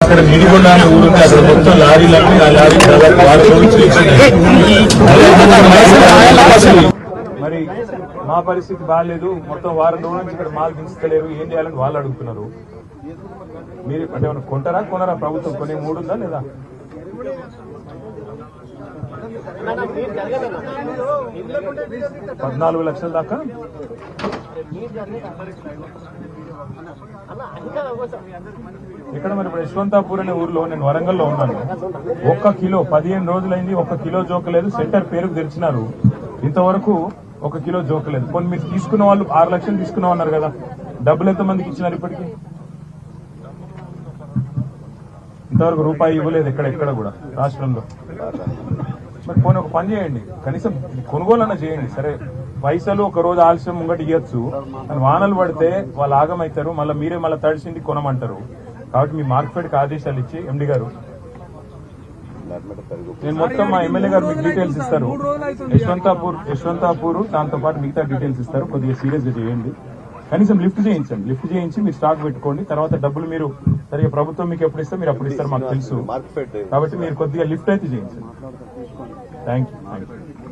అక్కడ నిడిగొండ అనే ఊరుంది, అక్కడ మొత్తం లారీలన్నీ ఆ లారీ దాదాపు 6 రోజులు మరి మా పరిస్థితి బాగాలేదు, మొత్తం వారం రోజుల నుంచి ఇక్కడ మాల్ దించలేరు, ఏం చేయాలని వాళ్ళు అడుగుతున్నారు. మీరు అంటే ఏమైనా కొంటారా కొనరా? ప్రభుత్వం కొనే మూడు ఉందా లేదా? $14 లక్షల దాకా ఇక్కడ మరి ఇప్పుడు యశ్వంతాపూర్ అనే ఊర్లో నేను వరంగల్లో ఉన్నాను. 1 కిలో 15 రోజులైంది, 1 కిలో జోకలేదు. సెంటర్ పేరుకు తెరిచినారు, ఇంతవరకు 1 కిలో జోకలేదు. కొన్ని మీరు తీసుకున్న వాళ్ళు 6 లక్షలు తీసుకున్నామన్నారు కదా, డబ్బులు ఎంతమందికి ఇచ్చినారు? ఇప్పటికీ ఇంతవరకు రూపాయి ఇవ్వలేదు ఎక్కడ కూడా రాష్ట్రంలో. మరి పోనీ ఒక పని చేయండి, కనీసం కొనుగోలన్నా చేయండి. సరే పైసలు ఒక రోజు ఆలస్యం ముంగటి ఇవ్వచ్చు, అని వానలు పడితే వాళ్ళు ఆగమవుతారు, మళ్ళీ మీరే మళ్ళీ తడిసింది కొనమంటారు. కాబట్టి మీ మార్కెట్కి ఆదేశాలు ఇచ్చి ఎండి గారు, నేను మొత్తం మా ఎమ్మెల్యే గారు మీకు డీటెయిల్స్ ఇస్తారు. యశ్వంతాపూర్ దాంతో పాటు మిగతా డీటెయిల్స్ ఇస్తారు. కొద్దిగా సీరియస్ గా చేయండి, కనీసం లిఫ్ట్ చేయించండి. లిఫ్ట్ చేయించి మీరు స్టాక్ పెట్టుకోండి. తర్వాత డబ్బులు మీరు సరిగ్గా ప్రభుత్వం మీకు ఎప్పుడు ఇస్తే మీరు అప్పుడు ఇస్తారు, మాకు తెలుసు. కాబట్టి మీరు కొద్దిగా లిఫ్ట్ అయితే చేయించండి. Thank you.